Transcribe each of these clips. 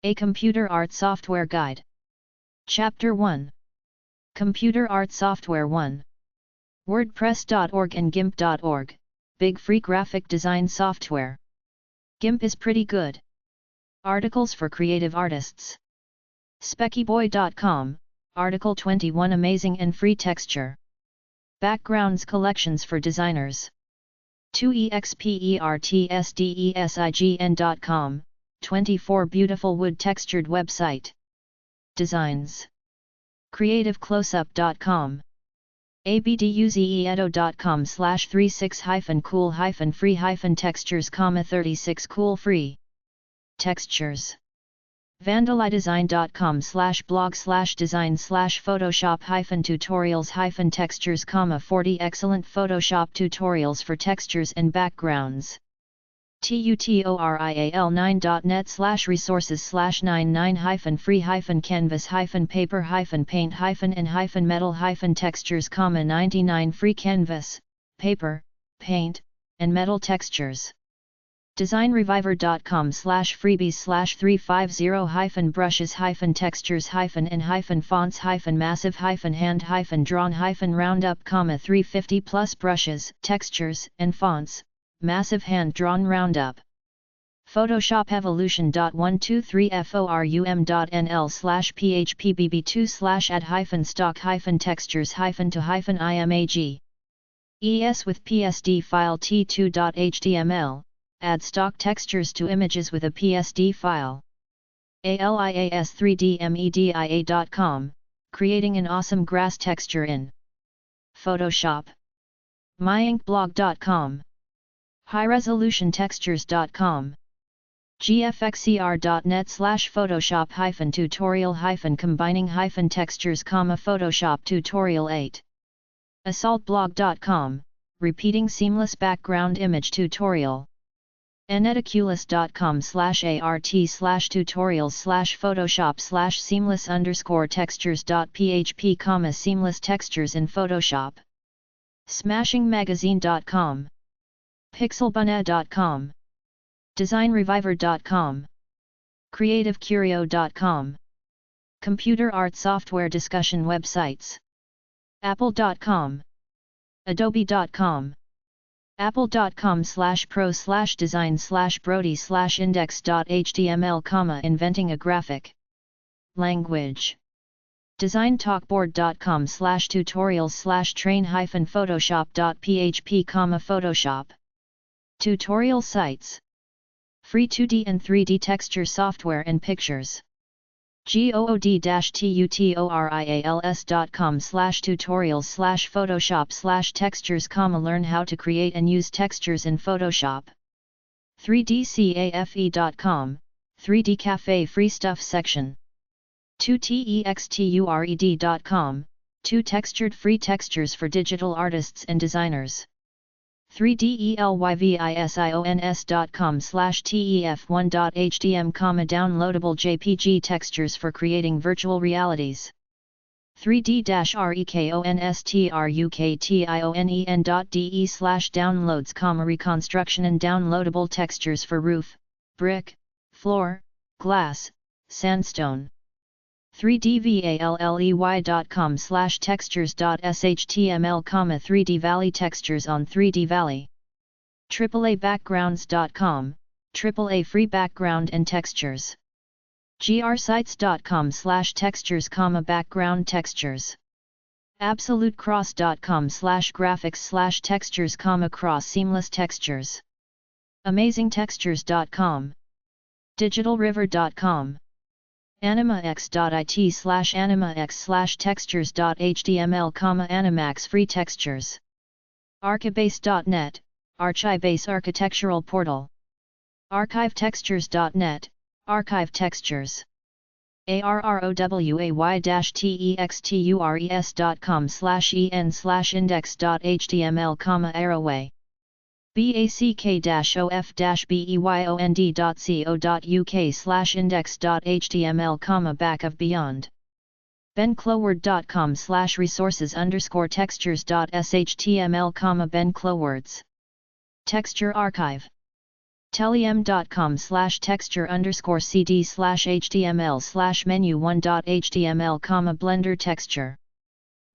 A Computer Art Software Guide. Chapter 1. Computer Art Software 1. WordPress.org and GIMP.org, big free graphic design software. GIMP is pretty good. Articles for creative artists. Speckyboy.com, Article 21 amazing and free texture. Backgrounds collections for designers. 2expertsdesign.com, 24 beautiful wood textured website. Designs. CreativeCloseup.com. abduzeedo.com/36-cool-free-textures, 36 cool free textures. vandalidesign.com/blog/design/photoshop-tutorials-textures, 40 excellent Photoshop tutorials for textures and backgrounds. tutorial-9.net/resources/99-free-canvas-paper-paint-and-metal-textures, 99 free canvas, paper, paint, and metal textures. designreviver.com/freebies/350-brushes-fonts-massive-hand-drawn-roundup, 350 plus brushes, textures, and fonts, massive hand-drawn roundup. photoshopevolution.123forum.nl/php-bb2/add-stock-textures-to-imag. ES with PSD file t2.html, add stock textures to images with a PSD file. alias3dmedia.com, creating an awesome grass texture in Photoshop. myinkblog.com. highresolutiontextures.com. gfxer.net/photoshop-tutorial-combining-textures, Photoshop tutorial 8. assaultblog.com, repeating seamless background image tutorial. aneticulous.com/art/photoshop/seamless_textures.php, seamless textures in Photoshop. smashingmagazine.com. pixelbunna.com. designreviver.com. creativecurio.com. Computer art software discussion websites. apple.com. adobe.com. apple.com/pro/design/brody/index.html, inventing a graphic language. designtalkboard.com/tutorials/train-photoshop.php, Photoshop tutorial sites. Free 2D and 3D texture software and pictures. good-tutorials.com/tutorials/photoshop/textures, learn how to create and use textures in Photoshop. 3dcafe.com, 3D Cafe free stuff section. 2textured.com, 2 textured free textures for digital artists and designers. 3delyvisions.com/tef1.htm, downloadable JPG textures for creating virtual realities. 3d-reconstruction.de/downloads, reconstruction and downloadable textures for roof, brick, floor, glass, sandstone. 3dvalley.com/textures.html, 3D Valley textures on 3D Valley. AAAbackgrounds.com, AAA free background and textures. grsites.com/textures, background textures. absolutecross.com/graphics/textures, cross seamless textures. amazingtextures.com. digitalriver.com. animax.it/animax/textures.html, animax free textures. archibase.net, Archibase architectural portal. archivetextures.net, archive textures. arroway-textures.com/en/index.html, arroway. back-of-beyond.co.uk/index.html, back of beyond. benclowords.com/resources_textures.html, benclowords. Texture archive. teliem.com/texture_cd/html/menu1.html, blender texture.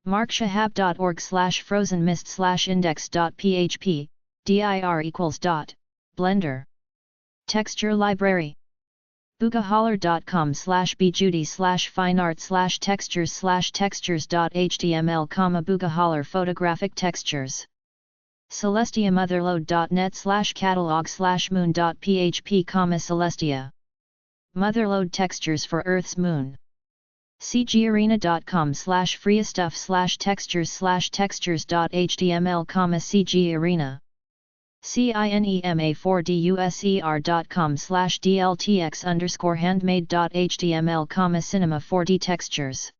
markshahab.org/frozenmist/index.php, dir .blender. Texture library. boogaholler.com/bjudy/fineart/textures/textures.html, boogaholler photographic textures. celestiamotherlode.net/catalog/moon.php, celestia. Motherlode textures for Earth's moon. cgarena.com/freestuff/textures/textures.html, cgarena. cinema4duser.com/dltx_handmade.html, cinema4d textures.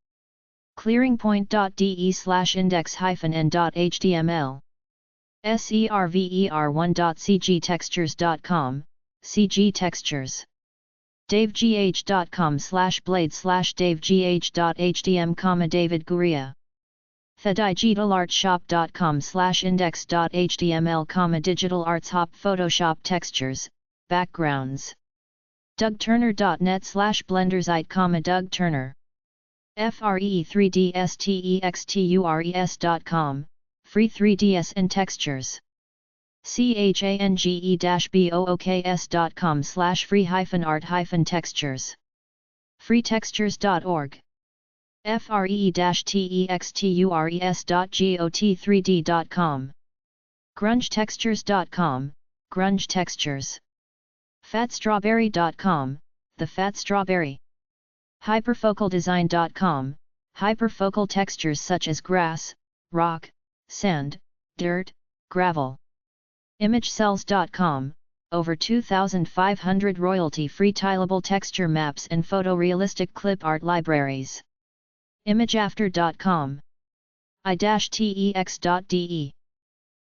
clearingpoint.de/index-n.html. server1.cgtextures.com, cg textures. davegh.com/blade/davegh.htm, David Gurria. thedigital.artshop.com/index.html, digital arts hop Photoshop textures, backgrounds. dougturner.net/blendersite, Doug Turner. free3ds.com, free 3ds and textures. change.books.com/free-art-textures. freetextures.org. free-textures.got3d.com. grungetextures.com, grunge textures. fatstrawberry.com, the fat strawberry. hyperfocaldesign.com, hyperfocal textures such as grass, rock, sand, dirt, gravel. imagecells.com, over 2,500 royalty-free tileable texture maps and photorealistic clip art libraries. imageafter.com. i-tex.de.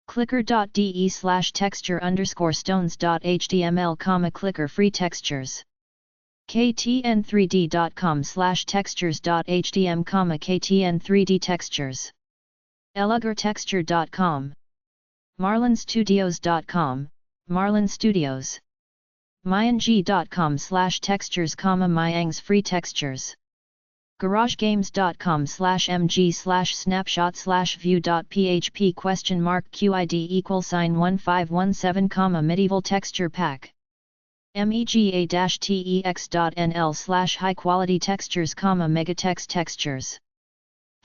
clicker.de/texture_stones.html, clicker free textures. ktn3d.com/textures.htm, ktn3d textures. elugertexture.com. marlinstudios.com, Marlin Studios. myang.com/textures, myangs free textures. garagegames.com/mg/snapshot/view.php $?QID=1517, medieval texture pack. mega-tex.nl/high quality textures, megatext textures.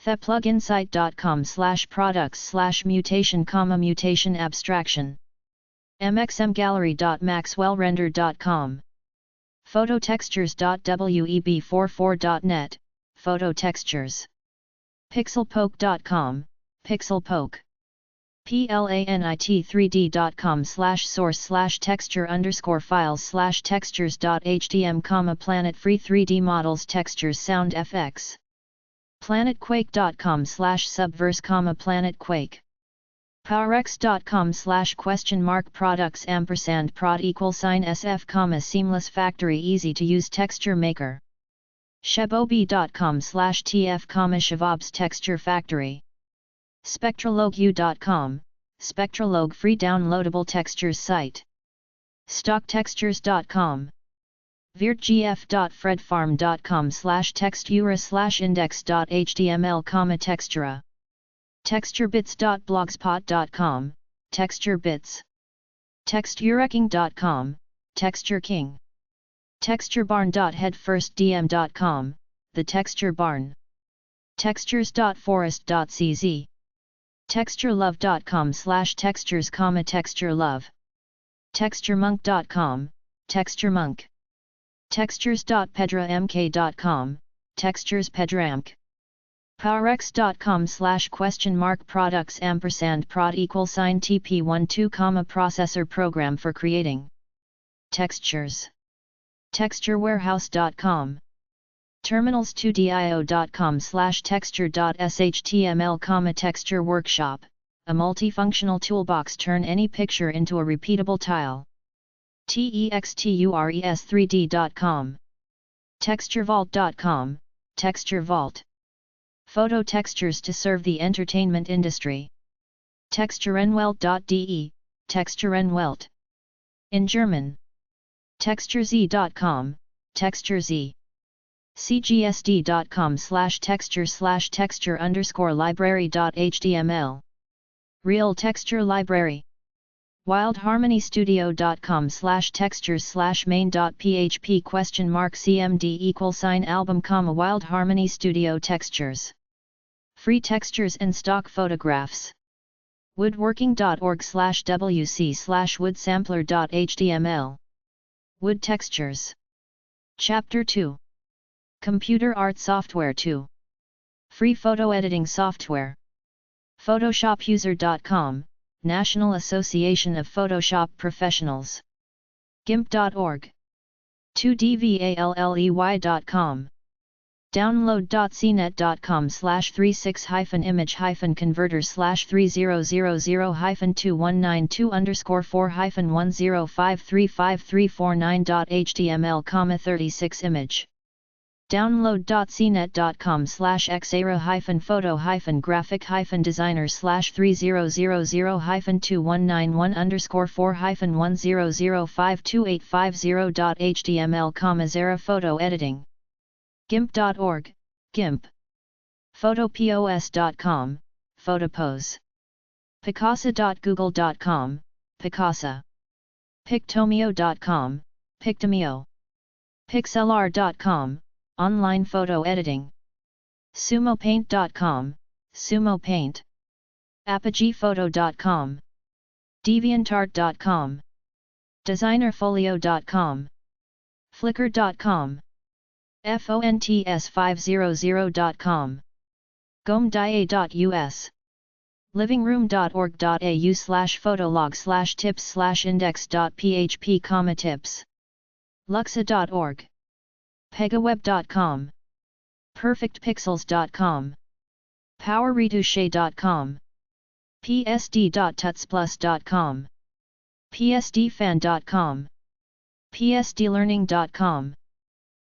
thepluginsight.com/products/mutation, mutation abstraction. mxmgallery.maxwellrender.com. phototextures.web44.net, photo textures. pixelpoke.com, pixelpoke. planit3d.com/source/texture_files/textures.htm, planet free 3D models textures sound FX. planetquake.com/subverse, planetquake. powerx.com/products&prod=sf, seamless factory easy to use texture maker. shebobi.com/tf, shabob's texture factory. spectralogue.com, spectralogue free downloadable textures site. stocktextures.com. virdgf.fredfarm.com/textura/index.html, textura. texturebits.blogspot.com, texturebits. textureking.com, textureking. texturebarn.headfirstdm.com, the texture barn. textures.forest.cz. texturelove.com/textures, texturelove. texturemonk.com, texturemonk. textures.pedramk.com, texturespedramk. powerx.com/?products&prod=TP12, processor program for creating textures. texturewarehouse.com. terminals2dio.com/texture.html, texture workshop, a multifunctional toolbox turn any picture into a repeatable tile. textures3d.com. texturevault.com, texture vault. Photo textures to serve the entertainment industry. texturenwelt.de, texturenwelt. In German. TextureZ.com, TextureZ. cgsd.com/texture/texture_library.html. Real Texture Library. wildharmonystudio.com/textures/main.php?cmd =album, Wild Harmony Studio Textures. Free textures and stock photographs. woodworking.org/wc/woodsampler.html. Wood textures. Chapter 2. Computer Art Software 2. Free photo editing software. PhotoshopUser.com, National Association of Photoshop Professionals. GIMP.org. 2dvalley.com. Download.cnet.com/3000-2192_4-410535349.html, 36 Download.cnet.com/xara-photo-graphic-designer/3000-2191_4-4-10052850.html, Xara photo editing. GIMP.org, GIMP. Photopos.com, Photopose. Picasa.google.com, Picasa. Pictomeo.com, Pictomeo. Pixlr.com, online photo editing. SumoPaint.com, SumoPaint. ApogeePhoto.com. DeviantArt.com. DesignerFolio.com. Flickr.com. Fonts500.com. gomdia.us. livingroom.org.au/photolog/tips/index.php, tips. Luxa.org. Pegaweb.com. PowerRetouche.com. psd.tutsplus.com. psdfan.com. psdlearning.com.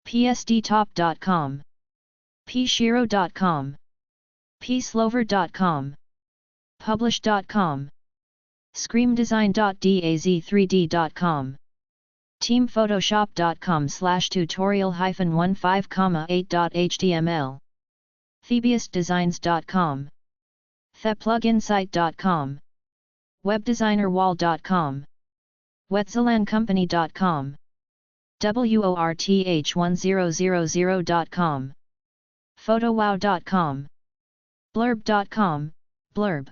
psdtop.com. pshiro.com. pslover.com. Publish.com. screamdesign.daz3d.com. teamphotoshop.com/tutorial-15,8.html. thebiusdesigns.com. thepluginsite.com. webdesignerwall.com. wetzelandcompany.com. worth1000.com. photowow.com. blurb.com, blurb.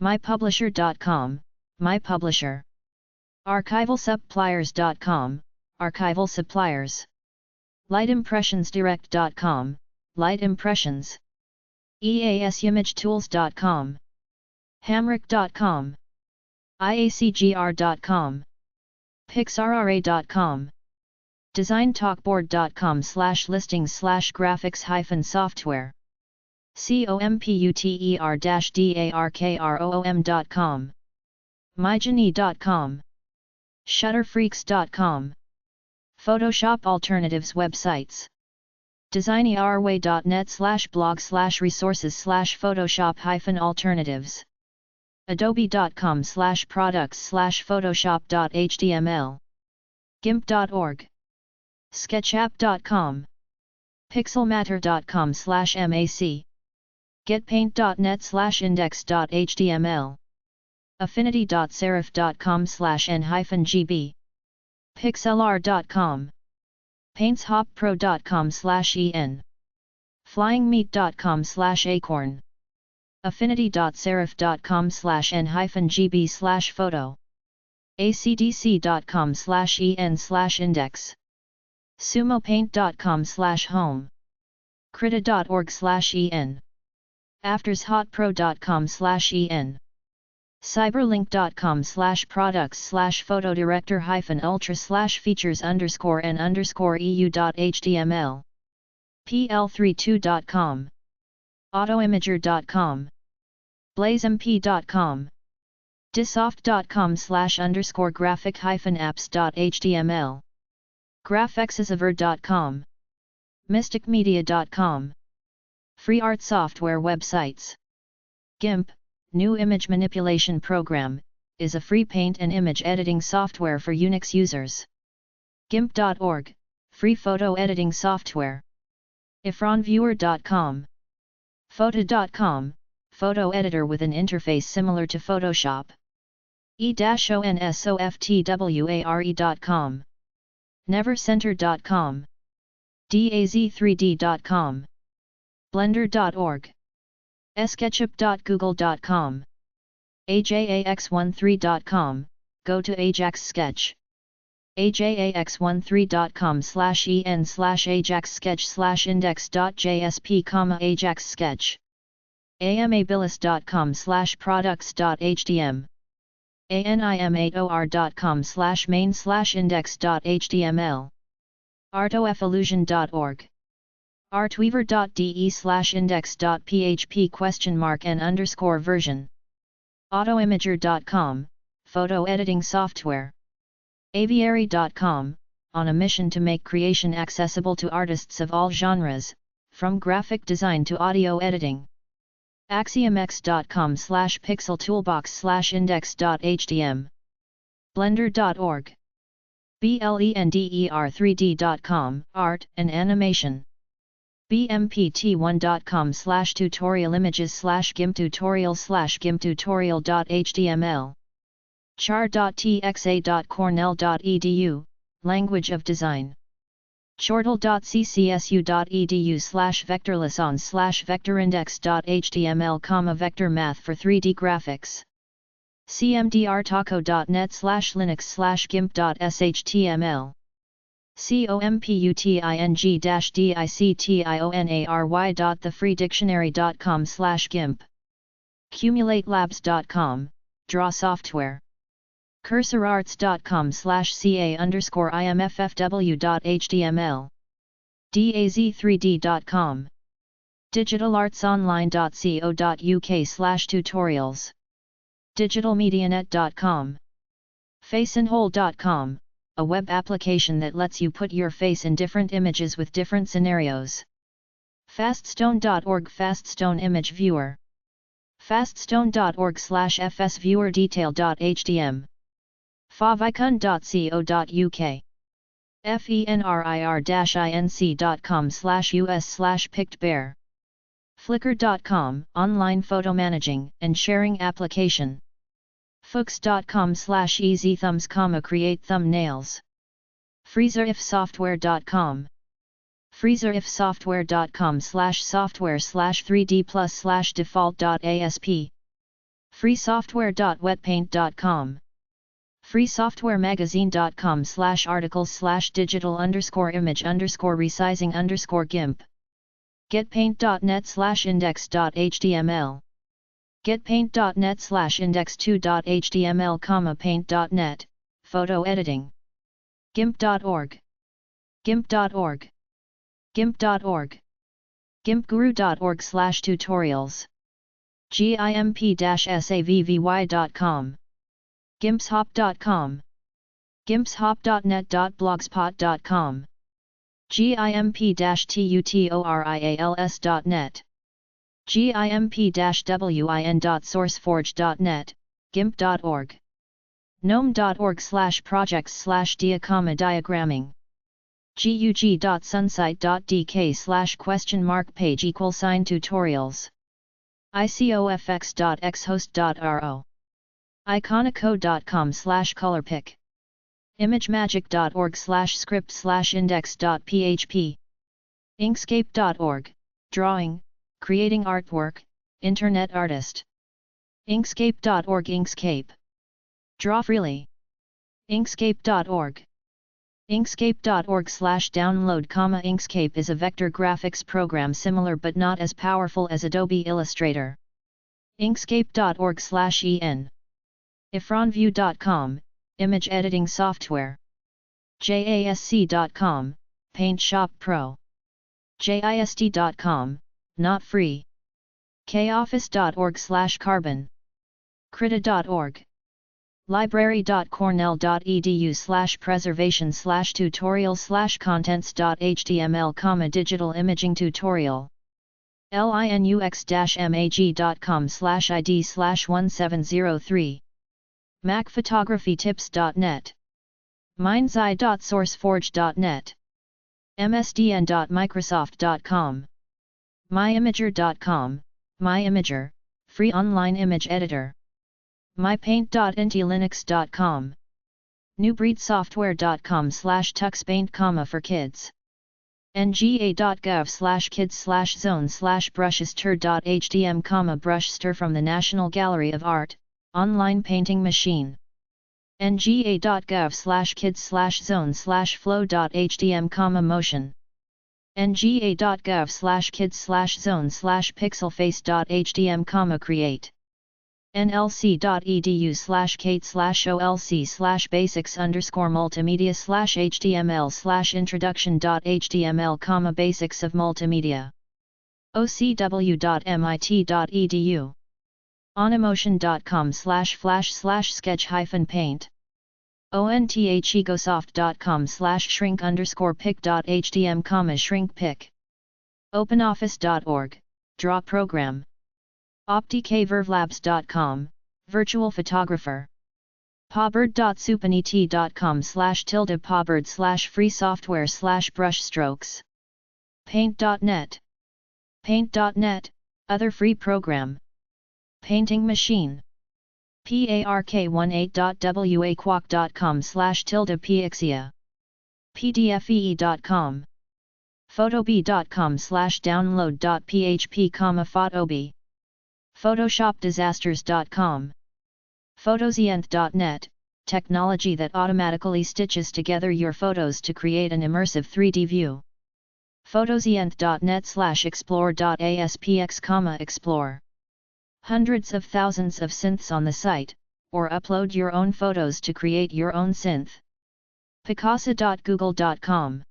mypublisher.com, mypublisher. archivalsuppliers.com, archival suppliers. lightimpressionsdirect.com, light impressions. easimagetools.com. hamrick.com. iacgr.com. pixrra.com. designtalkboard.com/listings/graphics-software. computer-darkroom.com. mygenie.com. shutterfreaks.com. Photoshop alternatives websites. designerway.net/blog/resources/photoshop-alternatives. adobe.com/products/photoshop.html. gimp.org. sketchup.com. pixelmatter.com/mac. getpaint.net/index.html. affinity.serif.com/n-gb. pixlr.com. paintshop-pro.com/en. flyingmeat.com/acorn. affinity.serif.com/n-gb/photo. acdc.com/en/index. sumopaint.com/home. krita.org/en. aftershotpro.com/en. cyberlink.com/products/photo-director-ultra/features_n_eu.html. pl32.com. autoimager.com. blazemp.com. disoft.com/graphic-apps.html. graphexisavr.com. mysticmedia.com. Free art software websites. GIMP, new image manipulation program, is a free paint and image editing software for Unix users. GIMP.org, free photo editing software. ifronviewer.com. Photo.com, photo editor with an interface similar to Photoshop. e-onsoftware.com. nevercenter.com. daz3d.com. blender.org. sketchup.google.com. ajax13.com, go to Ajax Sketch. ajax13.com/en/ajax-sketch/index.jsp, Ajax Sketch. amabilis.com/products.htm. anim8or.com/main/index.html. artofillusion.org. artweaver.de/index.php?n_version. autoimager.com, photo editing software. aviary.com, on a mission to make creation accessible to artists of all genres, from graphic design to audio editing. axiomx.com/pixeltoolbox/index.htm. blender.org. blender3d.com, art and animation. bmpt1.com/tutorialimages/gimp tutorial/gimp tutorial.html. char.txa.cornell.edu, language of design. chortle.ccsu.edu/vectorless-on/vectorindex.html, vector math for 3D graphics. cmdrtaco.net/linux/gimp.shtml. computing-dictionary.thefreedictionary.com/gimp. cumulatelabs.com, draw software. cursorarts.com/ca_imffw.html. daz3d.com. digitalartsonline.co.uk/tutorials. digitalmedianet.com. faceandhole.com, a web application that lets you put your face in different images with different scenarios. faststone.org, faststone image viewer. faststone.org/fsviewerdetail.htm. favicon.co.uk. fenrir-inc.com/us/pictbear. flickr.com, online photo managing and sharing application. fuchs.com/easythumbs, create thumbnails. freezerifsoftware.com. freezerifsoftware.com/software/3d+/default.asp. freesoftware.wetpaint.com. freesoftware-magazine.com/articles/digital_image_resizing_gimp. getpaint.net/index.html. getpaint.net/index2.html, paint.net, photo editing. gimp.org. gimp.org. gimp.org. gimpguru.org/tutorials. gimp-savvy.com. gimpshop.com. gimpshop.net.blogspot.com. gimp-tutorials.net. gimp-win.sourceforge.net, gimp.org. gnome.org/projects/diagramming. gug.sunsite.dk/?page =tutorials. icofx.xhost.ro. iconico.com/colorpick. imagemagick.org/script/index.php. inkscape.org, drawing, creating artwork, internet artist. inkscape.org, Inkscape. Draw freely. inkscape.org. inkscape.org/download, Inkscape is a vector graphics program similar but not as powerful as Adobe Illustrator. inkscape.org/en. ifronview.com, image editing software. jasc.com, Paint Shop Pro. jist.com, not free. koffice.org/carbon. krita.org. library.cornell.edu/preservation/tutorial/contents.html, digital imaging tutorial. linux-mag.com/id/1703. macphotographytips.net, mindseye.sourceforge.net, msdn.microsoft.com, myimager.com, myimager, free online image editor, mypaint.intilinux.com, newbreedsoftware.com/tuxpaint, for kids, nga.gov/kids/zone/brushes-tur.htm, brush-stir from the National Gallery of Art, online painting machine, nga.gov/kids/zone/flow.htm, motion, nga.gov/kids/zone/pixelface.htm, create, nlc.edu/kates/olc/basics_multimedia/html/introduction.html, basics of multimedia, ocw.mit.edu, onemotion.com/flash/sketch-paint, onthegosoft.com/shrink_pic.htm, shrink-pic, openoffice.org, draw program, optikevervlabs.com, virtual photographer, pobird.supanet.com/pobird/free software/brush strokes, paint.net, paint.net, other free program, painting machine, park18.waquac.com/pixia, pdfee.com, photob.com/download.php, photob, photoshopdisasters.com, photozienth.net, technology that automatically stitches together your photos to create an immersive 3D view, photozienth.net/explore.aspx, explore, hundreds of thousands of synths on the site, or upload your own photos to create your own synth, picasa.google.com,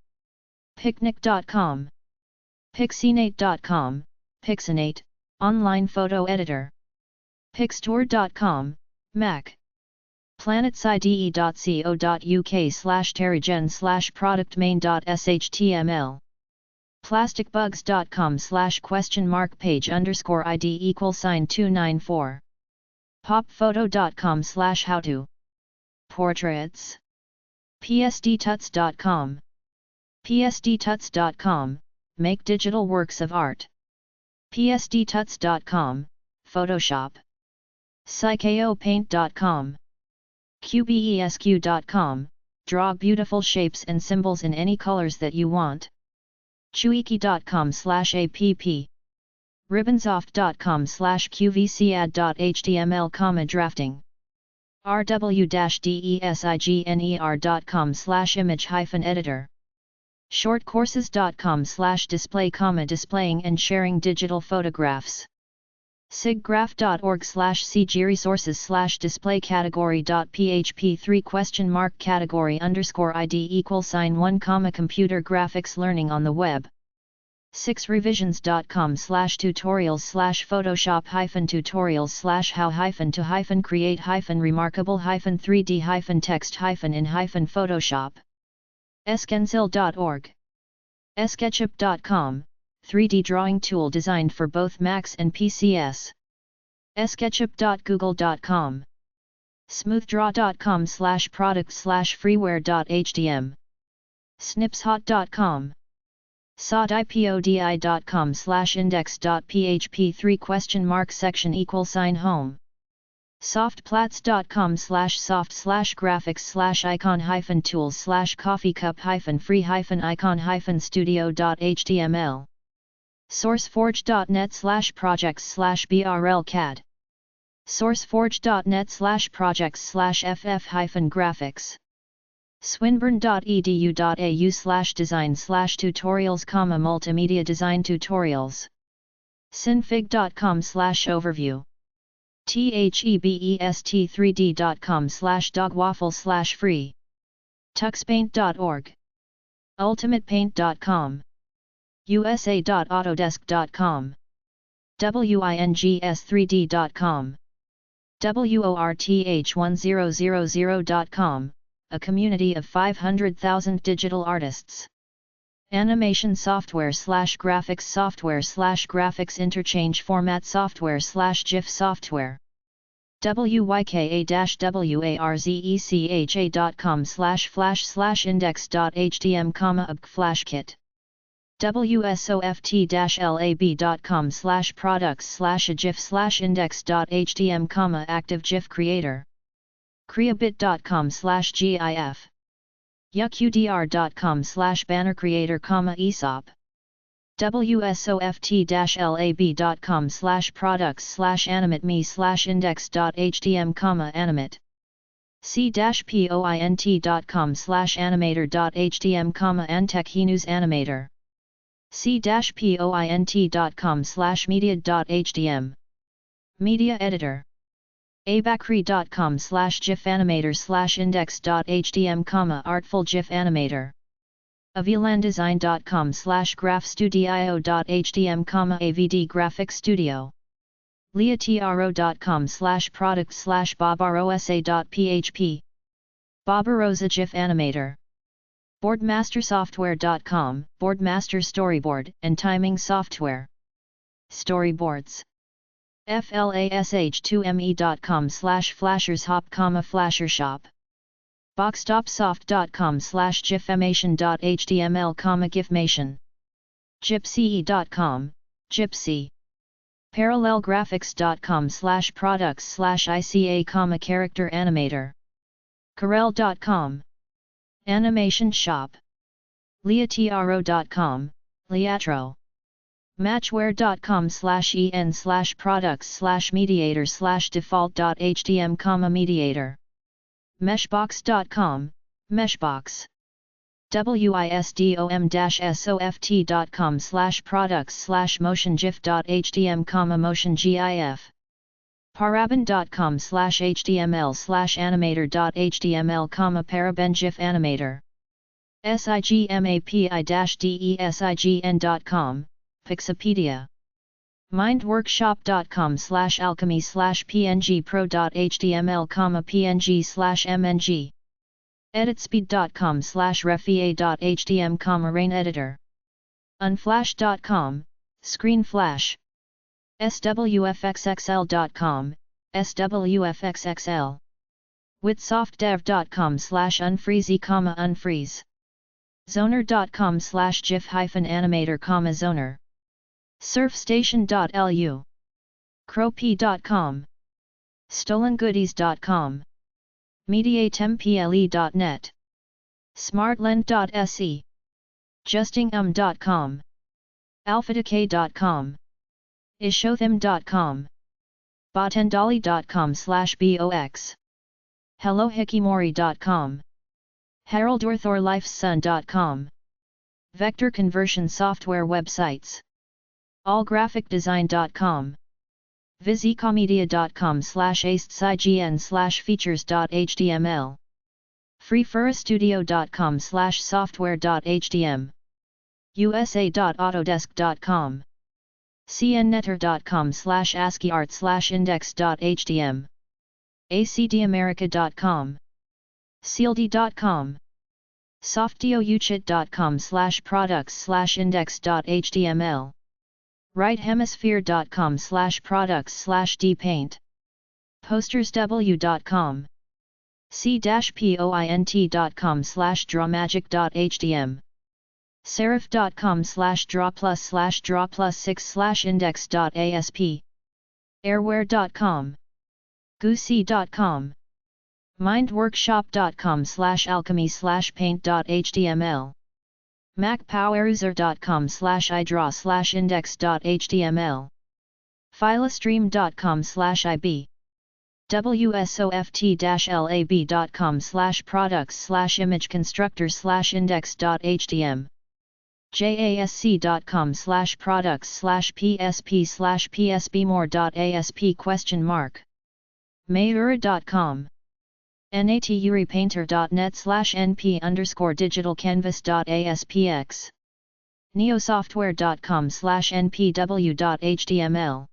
picnic.com, pixinate.com, Pixinate, online photo editor, pixtour.com, Mac, planetside.co.uk/terragen/product main.html, plasticbugs.com/question_ID=$294, popphoto.com/howto, portraits, psdtuts.com, psdtuts.com, make digital works of art, psdtuts.com, Photoshop, psychopaint.com, qbesq.com, draw beautiful shapes and symbols in any colors that you want, chuiki.com/app, ribbonsoft.com/qvcad.html, drafting, rw-designer.com/image-editor, shortcourses.com/display, displaying and sharing digital photographs, siggraph.org/cgresources/display category.php 3?category_ID=1, computer graphics learning on the web, 6revisions.com/tutorials/how-to-create-remarkable-3D-text-in-Photoshop, eskensil.org, sketchup.com, 3D drawing tool designed for both Macs and PCs, sketchup.google.com, smoothdraw.com/product/freeware.htm, snipshot.com, sodipodi.com/index.php 3?section=home, softplats.com/soft/graphics/icon-tool/coffee cup-free-icon-studio.html, sourceforge.net/projects/brl-cad, sourceforge.net/projects/ff-graphics, swinburne.edu.au/design/tutorials, multimedia design tutorials, synfig.com/overview, thebest3d.com/dogwaffle/free, tuxpaint.org, ultimatepaint.com, usa.autodesk.com, wings3d.com, worth1000.com, a community of 500,000 digital artists, animation software/graphics software/graphics interchange format software/GIF software. wyka-wezecha.com/flash/index.htm, wsoft-lab.com/products/agif/index.htm, active GIF creator, creabit.com/gif, yuqdr.com/banner creator, ESOP, wsoft-lab.com/products/animate-me/index.htm, animate, c-point.com/animator.htm, antech-news animator, c-point.com/media.htm, media editor, abacry.com/gif-animator/index.htm, artful GIF animator, avilandesign.com/graphstudio.htm, avd graphic studio, leatro.com/product/bobarosa.php, Barbarossa GIF animator, boardmastersoftware.com, boardmaster storyboard and timing software, storyboards, flash2me.com/flashershop, flashershop, boxtopsoft.com/gifmation.html, gifmation, gypsy.com, gypsy, parallelgraphics.com/products/ica, character animator, corel.com, animation shop, leatro.com, leatro, matchware.com/en/products/mediator/default.htm, mediator, meshbox.com, meshbox, wisdom-soft.com/products/motiongif.htm, motion gif, paraben.com/html/animator.html, paraben GIF animator, sigmapi-design.com, Pixapedia, mindworkshop.com/alchemy/pngpro.html, png/mng, editspeed.com/refea.htm, rain editor, unflash.com, screen flash, swfxxl.com, swfxxl, witsoftdev.com/unfreezy, unfreeze, zoner.com/gif-animator, zoner, surfstation.lu, crowp.com, stolengoodies.com, mediatemple.net, smartlend.se, justingum.com, alphadecay.com, ishothim.com, botendali.com/box, hellohikimori.com, haroldorthorlifeson.com, vector conversion software websites, allgraphicdesign.com, vizicomedia.com/acegn/features.html, freefurastudio.com/software.htm, usa.autodesk.com, cnnetter.com/asciiart/index.htm, acdamerica.com, seald.com, softdiouchit.com/products/index.html, righthemisphere.com/products/dpaint, postersw.com, c-point.com/drawmagic.htm, serif.com/drawplus/drawplus6/index.asp, airware.com, goosey.com, mindworkshop.com/alchemy/paint.html, macpoweruser.com/idraw/index.html, filestream.com/ib, wsoft-lab.com/products/imageconstructor/index.htm, jasc.com/products/psp/psbmore.asp ? mayura.com, naturipainter.net/np_digitalcanvas.aspx, neosoftware.com/npw.html,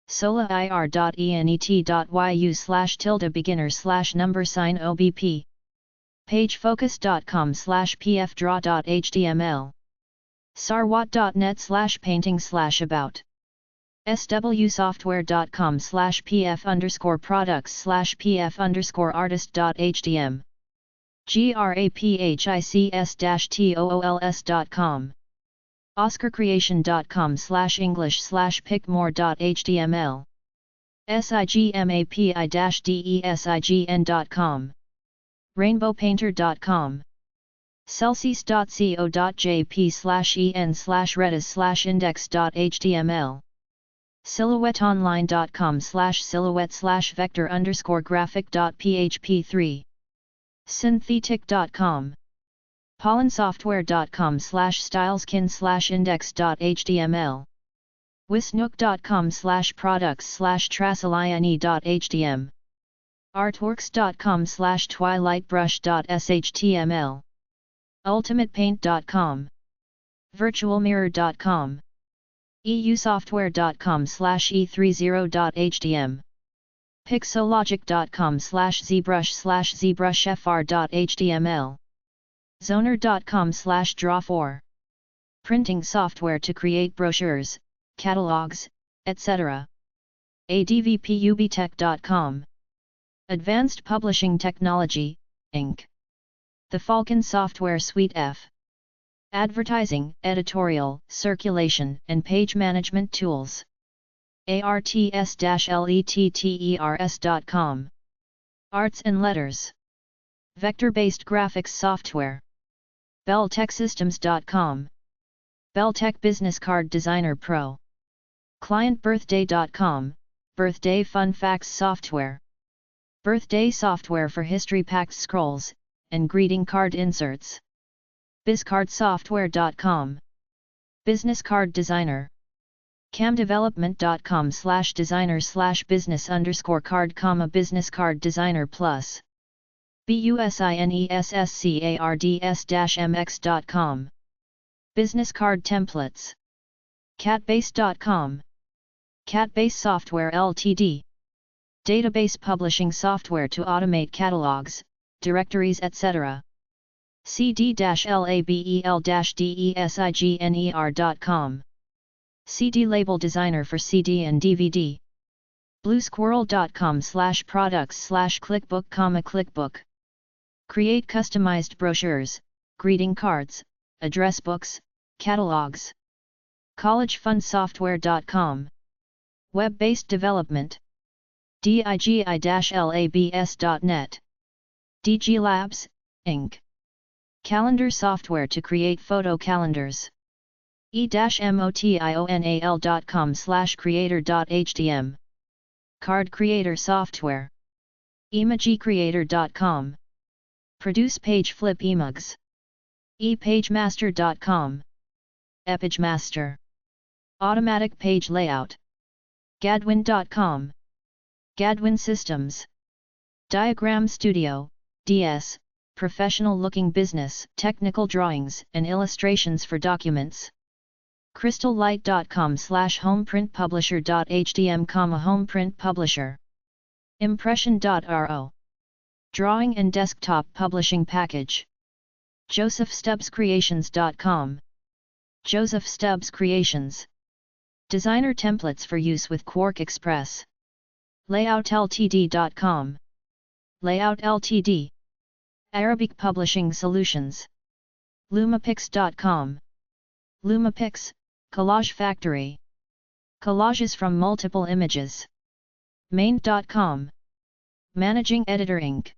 solair.enet.yu/tilde-beginner/number-sign-obp, pagefocus.com/pfdraw.html, sarwat.net/painting/about, swsoftware.com/pf_products/pf_artist.htm graphics-tools.com oscarcreation.com/english/pickmore.html sigmapi-design.com rainbowpainter.com celsius.co.jp/en/redis/index.html silhouetteonline.com/silhouette_vector_graphic.php3 synthetic.com pollensoftware.com/styleskin/index.html wisnook.com/products/trasaline.htm artworks.com/twilightbrush.shtml ultimatepaint.com virtualmirror.com eusoftware.com/e30.htm pixologic.com/zbrush/zbrushfr.html zoner.com/draw4 printing software to create brochures, catalogs, etc. advpubtech.com Advanced Publishing Technology, Inc. The Falcon Software Suite F. Advertising, editorial, circulation, and page management tools. arts-letters.com Arts and Letters. Vector-based graphics software. belltechsystems.com Belltech Business Card Designer Pro. clientbirthday.com Birthday Fun Facts software. Birthday software for history-packed scrolls and greeting card inserts. bizcardsoftware.com Business Card Designer. camdevelopment.com/designer/business_card, business card designer plus. businesscards-mx.com Business Card Templates. catbase.com Catbase Software Ltd. Database publishing software to automate catalogs, directories, etc. cd-label-designer.com CD label designer for CD and DVD. bluesquirrel.com/products/clickbook, clickbook. Create customized brochures, greeting cards, address books, catalogs. collegefundsoftware.com Web-based development. digi-labs.net DG Labs, Inc. Calendar software to create photo calendars. e-motional.com/creator.htm Card creator software. emojicreator.com Produce page flip emugs. epagemaster.com Epagemaster. Automatic page layout. gadwin.com Gadwin Systems. Diagram Studio, DS, professional looking business, technical drawings and illustrations for documents. crystallight.com/homeprintpublisher.htm, homeprint publisher. impression.ro Drawing and desktop publishing package. josephstubbscreations.com Joseph Stubbs Creations. Designer templates for use with Quark Express. layoutltd.com Layout Ltd. Arabic Publishing Solutions. lumapix.com Lumapix, Collage Factory. Collages from multiple images. main.com Managing Editor Inc.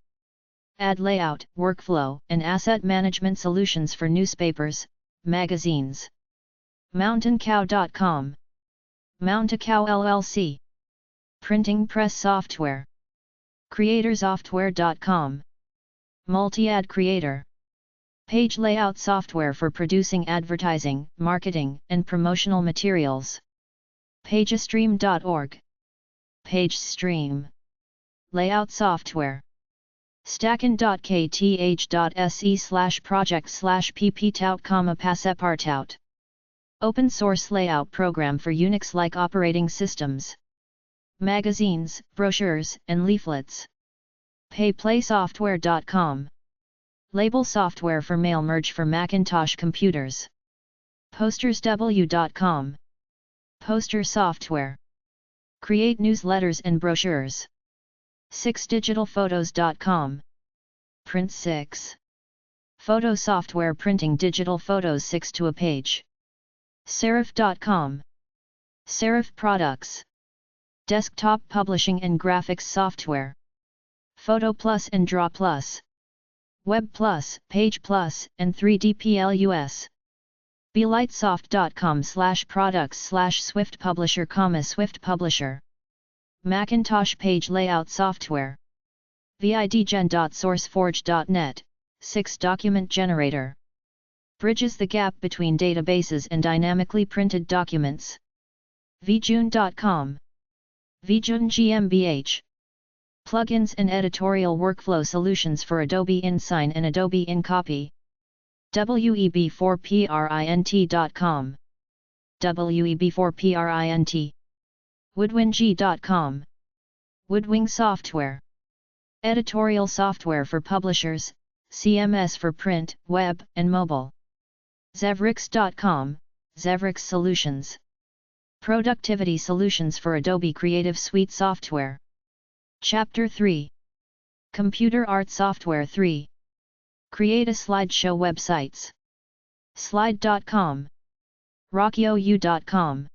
Ad layout, workflow, and asset management solutions for newspapers, magazines. mountaincow.com Mountaincow LLC. Printing press software. creatorsoftware.com Multi-ad creator. Page layout software for producing advertising, marketing, and promotional materials. pagestream.org PageStream. Layout software. stackin.kth.se/project/pptout, passepartout. Open source layout program for Unix-like operating systems. Magazines, brochures, and leaflets. payplaysoftware.com Label software for mail merge for Macintosh computers. postersw.com Poster software. Create newsletters and brochures. 6digitalphotos.com. Print 6. Photo software printing digital photos 6 to a page. Serif.com. Serif products. Desktop publishing and graphics software. Photo Plus and Draw Plus. Web Plus, Page Plus, and 3D Plus. Belightsoft.com/products/Swift Publisher, Swift Publisher. Macintosh page layout software. vidgen.sourceforge.net, 6 document generator. Bridges the gap between databases and dynamically printed documents. vjune.com. vjune GmbH. Plugins and editorial workflow solutions for Adobe InSign and Adobe InCopy. web4print.com. web4print. woodwing.com. Woodwing software. Editorial software for publishers, CMS for print, web, and mobile. Zevrix.com, Zevrix Solutions. Productivity solutions for Adobe Creative Suite software. Chapter 3. Computer Art Software 3. Create a slideshow websites. Slide.com. RockyOU.com.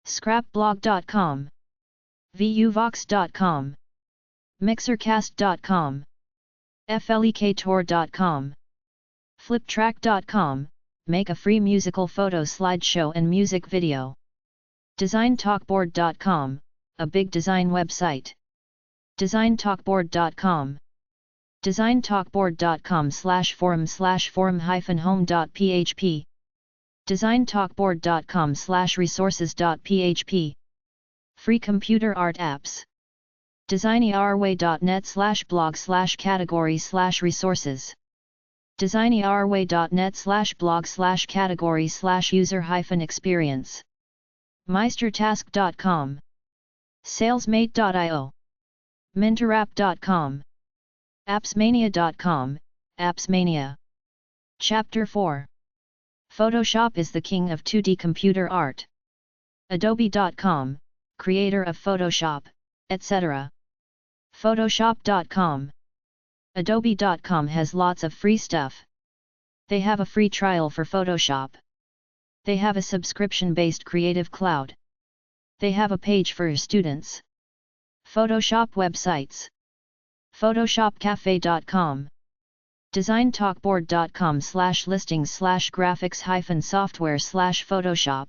Scrapblog.com. VUvox.com. Mixercast.com. FLEKTOR.com. Fliptrack.com, make a free musical photo slideshow and music video. DesignTalkboard.com, a big design website. DesignTalkboard.com. DesignTalkboard.com/forum/home.php. DesignTalkboard.com/resources.php. Free computer art apps. DesignErway.net/blog/category/resources. DesignErway.net/blog/category/user-experience. Meistertask.com. Salesmate.io. Minterapp.com. Appsmania.com, Appsmania. Chapter 4. Photoshop is the king of 2D computer art. Adobe.com, creator of Photoshop, etc. Photoshop.com. Adobe.com has lots of free stuff. They have a free trial for Photoshop. They have a subscription-based Creative Cloud. They have a page for students. Photoshop websites. Photoshopcafe.com. DesignTalkboard.com/listings/graphics-software/Photoshop.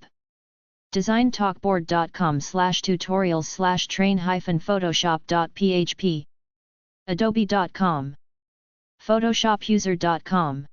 DesignTalkboard.com/tutorials/train-photoshop.php. Adobe.com. PhotoshopUser.com.